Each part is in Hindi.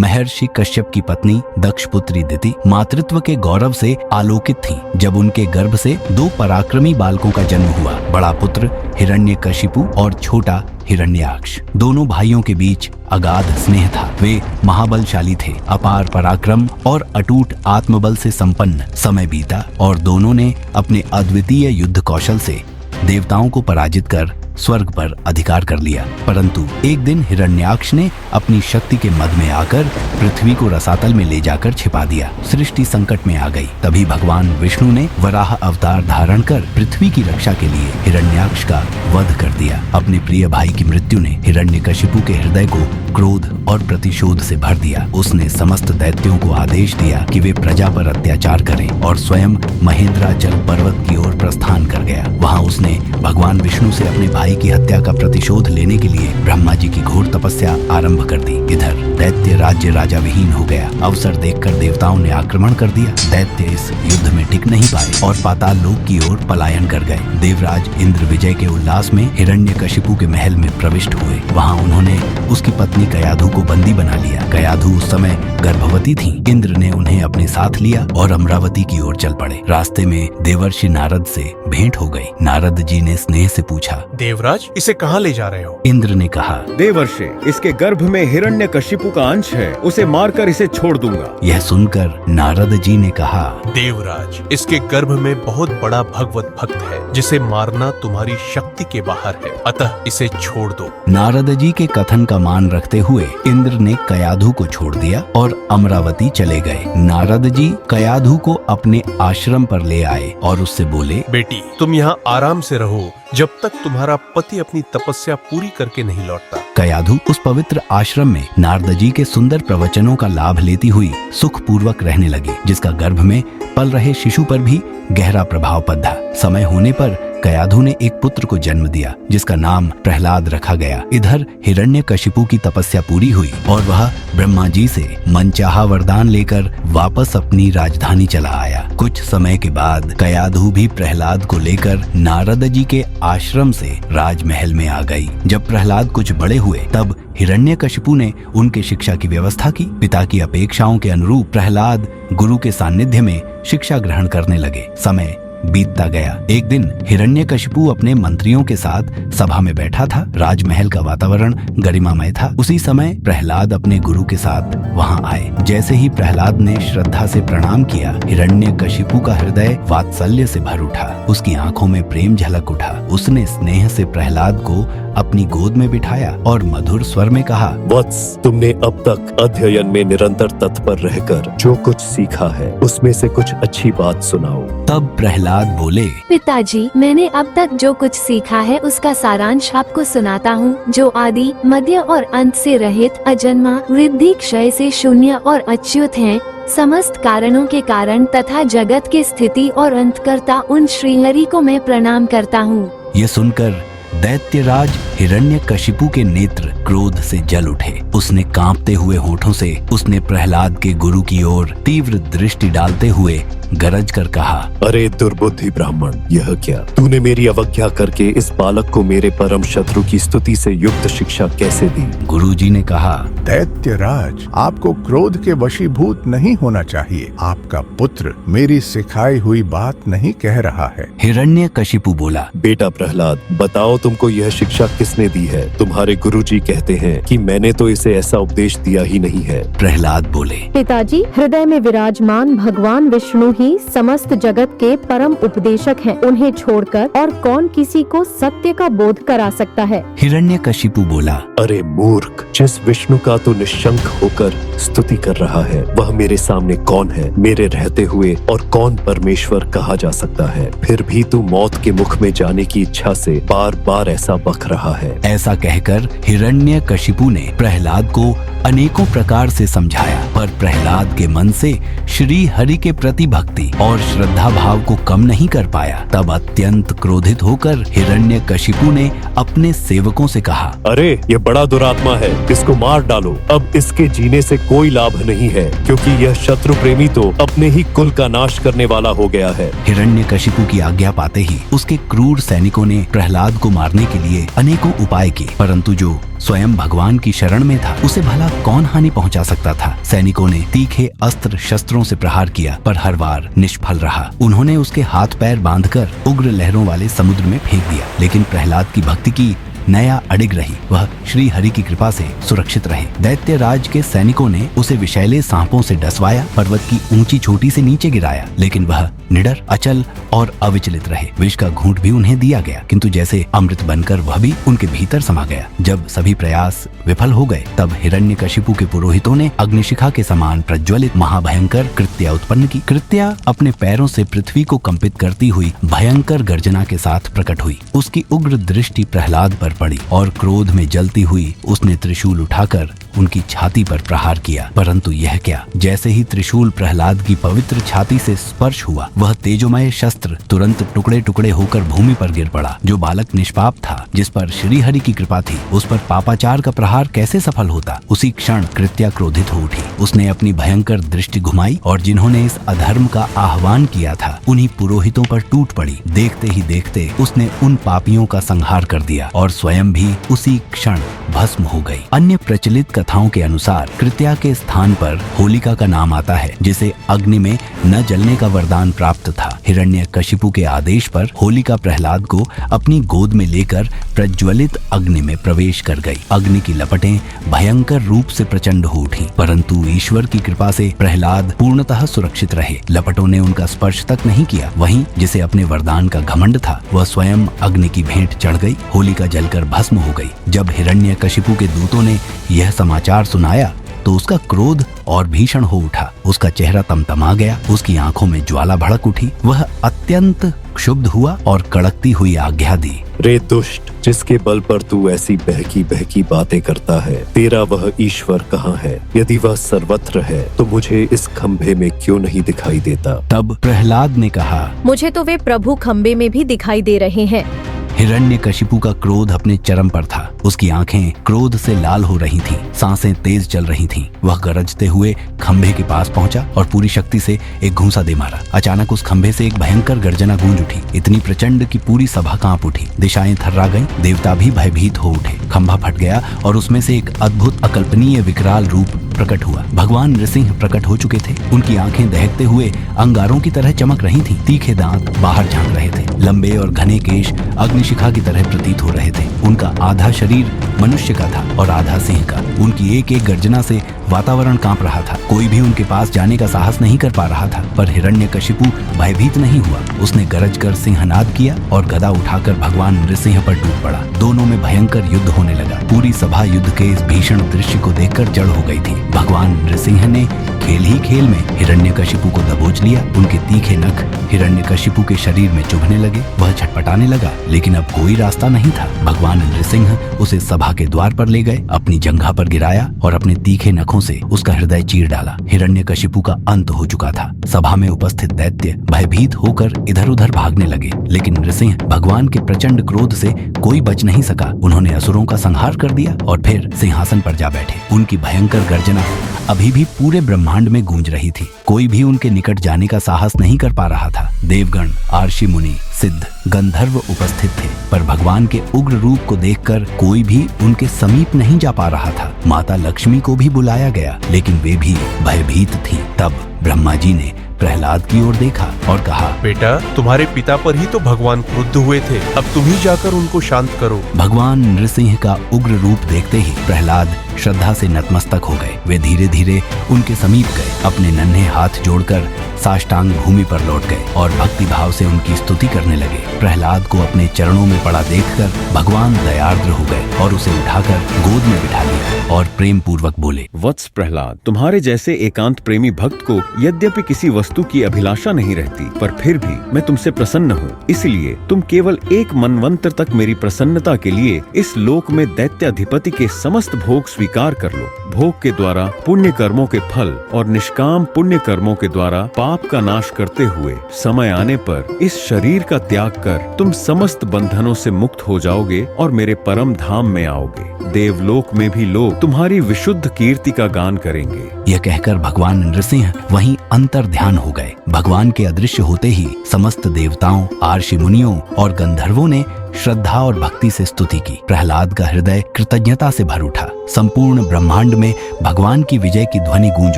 महर्षि कश्यप की पत्नी दक्ष पुत्री दिति मातृत्व के गौरव से आलोकित थीं, जब उनके गर्भ से 2 पराक्रमी बालकों का जन्म हुआ। बड़ा पुत्र हिरण्यकशिपु और छोटा हिरण्याक्ष। दोनों भाइयों के बीच अगाध स्नेह था। वे महाबलशाली थे, अपार पराक्रम और अटूट आत्मबल से संपन्न। समय बीता और दोनों ने अपने अद्वितीय युद्ध कौशल से देवताओं को पराजित कर स्वर्ग पर अधिकार कर लिया। परंतु एक दिन हिरण्याक्ष ने अपनी शक्ति के मद में आकर पृथ्वी को रसातल में ले जाकर छिपा दिया। सृष्टि संकट में आ गई। तभी भगवान विष्णु ने वराह अवतार धारण कर पृथ्वी की रक्षा के लिए हिरण्याक्ष का वध कर दिया। अपने प्रिय भाई की मृत्यु ने हिरण्यकशिपु के हृदय को क्रोध और प्रतिशोध से भर दिया। उसने समस्त दैत्यों को आदेश दिया कि वे प्रजा पर अत्याचार करें और स्वयं महेंद्राचल पर्वत की ओर प्रस्थान कर गया। वहाँ उसने भगवान विष्णु से अपने भाई की हत्या का प्रतिशोध लेने के लिए ब्रह्मा जी की घोर तपस्या आरंभ कर दी। इधर दैत्य राज्य राजा विहीन हो गया। अवसर देखकर देवताओं ने आक्रमण कर दिया। दैत्य इस युद्ध में टिक नहीं पाए और पाताल लोक की ओर पलायन कर गए। देवराज इंद्र विजय के उल्लास में हिरण्यकशिपु के महल में प्रविष्ट हुए। वहाँ उन्होंने उसकी पत्नी कयाधु को बंदी बना लिया। कयाधु उस समय गर्भवती थी। इंद्र ने उन्हें अपने साथ लिया और अमरावती की ओर चल पड़े। रास्ते में देवर्षि नारद से भेंट हो गई। नारद जी ने स्नेह से पूछा, देवराज, इसे कहाँ ले जा रहे हो? इंद्र ने कहा, देवर्षि, इसके गर्भ में हिरण्यकशिपु का अंश है, उसे मारकर इसे छोड़ दूंगा। यह सुनकर नारद जी ने कहा, देवराज, इसके गर्भ में बहुत बड़ा भगवत भक्त है, जिसे मारना तुम्हारी शक्ति के बाहर है, अतः इसे छोड़ दो। नारद जी के कथन का मान रखते हुए इंद्र ने कयाधु को छोड़ दिया और अमरावती चले गए। नारद जी कयाधु को अपने आश्रम पर ले आए और उससे बोले, बेटी, तुम यहाँ आराम से रहो जब तक तुम्हारा पति अपनी तपस्या पूरी करके नहीं लौटता। कयाधु उस पवित्र आश्रम में नारद जी के सुंदर प्रवचनों का लाभ लेती हुई सुख पूर्वक रहने लगी, जिसका गर्भ में पल रहे शिशु पर भी गहरा प्रभाव पड़ा। समय होने पर कयाधु ने एक पुत्र को जन्म दिया, जिसका नाम प्रहलाद रखा गया। इधर हिरण्यकशिपु की तपस्या पूरी हुई और वह ब्रह्मा जी से मनचाहा वरदान लेकर वापस अपनी राजधानी चला आया। कुछ समय के बाद कयाधु भी प्रहलाद को लेकर नारद जी के आश्रम से राजमहल में आ गई। जब प्रहलाद कुछ बड़े हुए तब हिरण्यकशिपु ने उनके शिक्षा की व्यवस्था की। पिता की अपेक्षाओं के अनुरूप प्रहलाद गुरु के सानिध्य में शिक्षा ग्रहण करने लगे। समय बीतता गया। एक दिन हिरण्यकशिपु अपने मंत्रियों के साथ सभा में बैठा था। राजमहल का वातावरण गरिमामय था। उसी समय प्रहलाद अपने गुरु के साथ वहां आए। जैसे ही प्रहलाद ने श्रद्धा से प्रणाम किया, हिरण्यकशिपु का हृदय वात्सल्य से भर उठा। उसकी आंखों में प्रेम झलक उठा। उसने स्नेह से प्रहलाद को अपनी गोद में बिठाया और मधुर स्वर में कहा, वत्स, तुमने अब तक अध्ययन में निरंतर तत्पर रहकर जो कुछ सीखा है, उसमें से कुछ अच्छी बात सुनाओ। तब प्रहलाद बोले, पिताजी, मैंने अब तक जो कुछ सीखा है उसका सारांश आपको सुनाता हूँ, जो आदि, मध्य और अंत से रहित, अजन्मा, वृद्धि क्षय से शून्य और अच्युत है, समस्त कारणों के कारण तथा जगत की स्थिति और अंतकर्ता उन श्रीहरि को मैं प्रणाम करता हूँ। ये सुनकर दैत्यराज हिरण्यकशिपु के नेत्र क्रोध से जल उठे। उसने कांपते हुए होठों से उसने प्रहलाद के गुरु की ओर तीव्र दृष्टि डालते हुए गरज कर कहा, अरे दुर्बुद्धि ब्राह्मण, यह क्या? तूने मेरी अवज्ञा करके इस बालक को मेरे परम शत्रु की स्तुति से युक्त शिक्षा कैसे दी? गुरुजी ने कहा, दैत्यराज, आपको क्रोध के वशीभूत नहीं होना चाहिए। आपका पुत्र मेरी सिखाई हुई बात नहीं कह रहा है। हिरण्यकशिपु बोला, बेटा प्रहलाद, बताओ तुमको यह शिक्षा किसने दी है? तुम्हारे गुरुजी कहते हैं कि मैंने तो इसे ऐसा उपदेश दिया ही नहीं है। प्रहलाद बोले, पिताजी, हृदय में विराजमान भगवान विष्णु ही समस्त जगत के परम उपदेशक हैं। उन्हें छोड़कर और कौन किसी को सत्य का बोध करा सकता है? हिरण्यकशिपु बोला, अरे मूर्ख, जिस विष्णु का तू निशंक होकर स्तुति कर रहा है, वह मेरे सामने कौन है? मेरे रहते हुए और कौन परमेश्वर कहा जा सकता है? फिर भी तू मौत के मुख में जाने की इच्छा से बार बार ऐसा बक रहा है। ऐसा कहकर हिरण्यकशिपु ने प्रहलाद को अनेकों प्रकार से समझाया, पर प्रहलाद के मन से श्री हरि के प्रति भक्ति और श्रद्धा भाव को कम नहीं कर पाया। तब अत्यंत क्रोधित होकर हिरण्यकशिपु ने अपने सेवकों से कहा, अरे ये बड़ा दुरात्मा है, इसको मार डालो। अब इसके जीने से कोई लाभ नहीं है, क्योंकि यह शत्रु प्रेमी तो अपने ही कुल का नाश करने वाला हो गया है। हिरण्यकशिपु की आज्ञा पाते ही उसके क्रूर सैनिकों ने प्रहलाद को मारने के लिए अनेकों उपाय किए, परंतु जो स्वयं भगवान की शरण में था, उसे भला कौन हानि पहुंचा सकता था। सैनिकों ने तीखे अस्त्र शस्त्रों से प्रहार किया, पर हर बार निष्फल रहा। उन्होंने उसके हाथ पैर बांधकर उग्र लहरों वाले समुद्र में फेंक दिया, लेकिन प्रहलाद की भक्ति की नया अडिग रही। वह श्री हरि की कृपा से सुरक्षित रहे। दैत्य राज के सैनिकों ने उसे विषैले सांपों से डसवाया, पर्वत की ऊंची चोटी से नीचे गिराया, लेकिन वह निडर, अचल और अविचलित रहे। विष का घूंट भी उन्हें दिया गया, किंतु जैसे अमृत बनकर वह भी उनके भीतर समा गया। जब सभी प्रयास विफल हो गए, तब हिरण्यकशिपु के पुरोहितों ने अग्निशिखा के समान प्रज्वलित महाभयंकर कृत्या उत्पन्न की। कृत्या अपने पैरों से पृथ्वी को कंपित करती हुई भयंकर गर्जना के साथ प्रकट हुई। उसकी उग्र दृष्टि प्रहलाद पर पड़ी और क्रोध में जलती हुई उसने त्रिशूल उठाकर उनकी छाती पर प्रहार किया। परंतु यह क्या, जैसे ही त्रिशूल प्रहलाद की पवित्र छाती से स्पर्श हुआ, वह तेजोमय शस्त्र तुरंत टुकड़े टुकड़े होकर भूमि पर गिर पड़ा। जो बालक निष्पाप था, जिस पर श्री हरि की कृपा थी, उस पर पापाचार का प्रहार कैसे सफल होता। उसी क्षण कृत्या क्रोधित हो उठी। उसने अपनी भयंकर दृष्टि घुमाई और जिन्होंने इस अधर्म का आह्वान किया था, उन्हीं पुरोहितों पर टूट पड़ी। देखते ही देखते उसने उन पापियों का संहार कर दिया और स्वयं भी उसी क्षण भस्म हो गई। अन्य प्रचलित कथाओं के अनुसार कृत्या के स्थान पर होलिका का नाम आता है, जिसे अग्नि में न जलने का वरदान प्राप्त था। हिरण्यकशिपु के आदेश पर होलिका प्रहलाद को अपनी गोद में लेकर प्रज्वलित अग्नि में प्रवेश कर गई। अग्नि की लपटें भयंकर रूप से प्रचंड हो उठी, परंतु ईश्वर की कृपा से प्रहलाद पूर्णतः सुरक्षित रहे। लपटों ने उनका स्पर्श तक नहीं किया। वहीं जिसे अपने वरदान का घमंड था, वह स्वयं अग्नि की भेंट चढ़ गई। होलिका जलकर भस्म हो गई। जब हिरण्यकशिपु के दूतों ने यह समाचार सुनाया, तो उसका क्रोध और भीषण हो उठा। उसका चेहरा तमतमा गया, उसकी आंखों में ज्वाला भड़क उठी। वह अत्यंत क्षुब्ध हुआ और कड़कती हुई आज्ञा दी, रे दुष्ट, जिसके बल पर तू ऐसी बहकी बहकी बातें करता है, तेरा वह ईश्वर कहाँ है? यदि वह सर्वत्र है, तो मुझे इस खंभे में क्यों नहीं दिखाई देता? तब प्रहलाद ने कहा, मुझे तो वे प्रभु खम्बे में भी दिखाई दे रहे हैं। हिरण्यकशिपु का क्रोध अपने चरम पर था। उसकी आंखें क्रोध से लाल हो रही थीं, सांसें तेज चल रही थीं। वह गरजते हुए खंभे के पास पहुंचा और पूरी शक्ति से एक घूंसा दे मारा। अचानक उस खंभे से एक भयंकर गर्जना गूंज उठी, इतनी प्रचंड कि पूरी सभा कांप उठी। दिशाएं थर्रा गईं, देवता भी भयभीत हो उठे। खंभा फट गया और उसमें से एक अद्भुत अकल्पनीय विकराल रूप प्रकट हुआ। भगवान नृसिंह प्रकट हो चुके थे। उनकी आंखें दहकते हुए अंगारों की तरह चमक रही थीं। तीखे दांत बाहर झांक रहे थे। लंबे और घने केश अग्निशिखा की तरह प्रतीत हो रहे थे। उनका आधा शरीर मनुष्य का था और आधा सिंह का। उनकी एक एक गर्जना से वातावरण कांप रहा था। कोई भी उनके पास जाने का साहस नहीं कर पा रहा था, पर हिरण्यकशिपु भयभीत नहीं हुआ। उसने गरज कर सिंहनाद किया और गदा उठाकर भगवान नृसिंह पर टूट पड़ा। दोनों में भयंकर युद्ध होने लगा। पूरी सभा युद्ध के इस भीषण दृश्य को देखकर जड़ हो गई थी। भगवान नृसिंह ने खेल ही खेल में हिरण्यकशिपु को दबोच लिया। उनके तीखे नख हिरण्यकशिपु के शरीर में चुभने लगे। वह छटपटाने लगा, लेकिन अब कोई रास्ता नहीं था। भगवान नृसिंह उसे सभा के द्वार पर ले गए, अपनी जंघा पर गिराया और अपने तीखे नखों से उसका हृदय चीर डाला। हिरण्यकशिपु का अंत हो चुका था। सभा में उपस्थित दैत्य भयभीत होकर इधर उधर भागने लगे, लेकिन नृसिंह भगवान के प्रचंड क्रोध से कोई बच नहीं सका। उन्होंने असुरों का संहार कर दिया और फिर सिंहासन पर जा बैठे। उनकी भयंकर गर्जना अभी भी पूरे ब्रह्मांड में गूंज रही थी। कोई भी उनके निकट जाने का साहस नहीं कर पा रहा था। देवगण, आर्षि मुनि, सिद्ध, गंधर्व उपस्थित थे, पर भगवान के उग्र रूप को देखकर कोई भी उनके समीप नहीं जा पा रहा था। माता लक्ष्मी को भी बुलाया गया, लेकिन वे भी भयभीत थीं। तब ब्रह्मा जी ने प्रहलाद की ओर देखा और कहा, बेटा, तुम्हारे पिता पर ही तो भगवान क्रुद्ध हुए थे। अब तुम ही जाकर उनको शांत करो। भगवान नृसिंह का उग्र रूप देखते ही प्रहलाद श्रद्धा से नतमस्तक हो गए। वे धीरे धीरे उनके समीप गए, अपने नन्हे हाथ जोड़कर साष्टांग भूमि पर लौट गए और भक्ति भाव से उनकी स्तुति करने लगे। प्रहलाद को अपने चरणों में पड़ा देखकर भगवान दयार्द्र हो गए और उसे उठाकर गोद में बिठा लिया और प्रेम पूर्वक बोले, वत्स प्रहलाद, तुम्हारे जैसे एकांत प्रेमी भक्त को यद्यपि किसी वस्तु की अभिलाषा नहीं रहती, पर फिर भी मैं तुमसे प्रसन्न हूँ। इसलिए तुम केवल एक मनवंतर तक मेरी प्रसन्नता के लिए इस लोक में दैत्याधिपति के समस्त भोग स्वीकार कर लो। भोग के द्वारा पुण्य कर्मों के फल और निष्काम पुण्य कर्मों के द्वारा पाप का नाश करते हुए समय आने पर इस शरीर का त्याग कर तुम समस्त बंधनों से मुक्त हो जाओगे और मेरे परम धाम में आओगे। देवलोक में भी लोग तुम्हारी विशुद्ध कीर्ति का गान करेंगे। यह कहकर भगवान नृसिंह वहीं अंतर ध्यान हो गए। भगवान के अदृश्य होते ही समस्त देवताओं, आर्षि मुनियों और गंधर्वों ने श्रद्धा और भक्ति से स्तुति की। प्रहलाद का हृदय कृतज्ञता से भर उठा। संपूर्ण ब्रह्मांड में भगवान की विजय की ध्वनि गूंज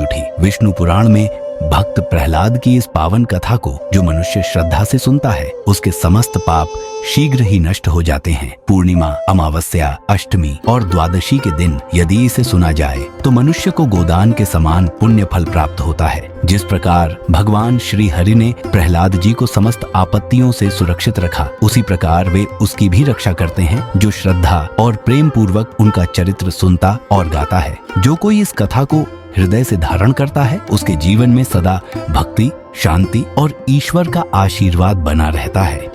उठी। विष्णु पुराण में भक्त प्रहलाद की इस पावन कथा को जो मनुष्य श्रद्धा से सुनता है, उसके समस्त पाप शीघ्र ही नष्ट हो जाते हैं। पूर्णिमा, अमावस्या, अष्टमी और द्वादशी के दिन यदि इसे सुना जाए तो मनुष्य को गोदान के समान पुण्य फल प्राप्त होता है। जिस प्रकार भगवान श्री हरि ने प्रहलाद जी को समस्त आपत्तियों से सुरक्षित रखा, उसी प्रकार वे उसकी भी रक्षा करते हैं जो श्रद्धा और प्रेम पूर्वक उनका चरित्र सुनता और गाता है। जो कोई इस कथा को हृदय से धारण करता है, उसके जीवन में सदा भक्ति, शांति और ईश्वर का आशीर्वाद बना रहता है।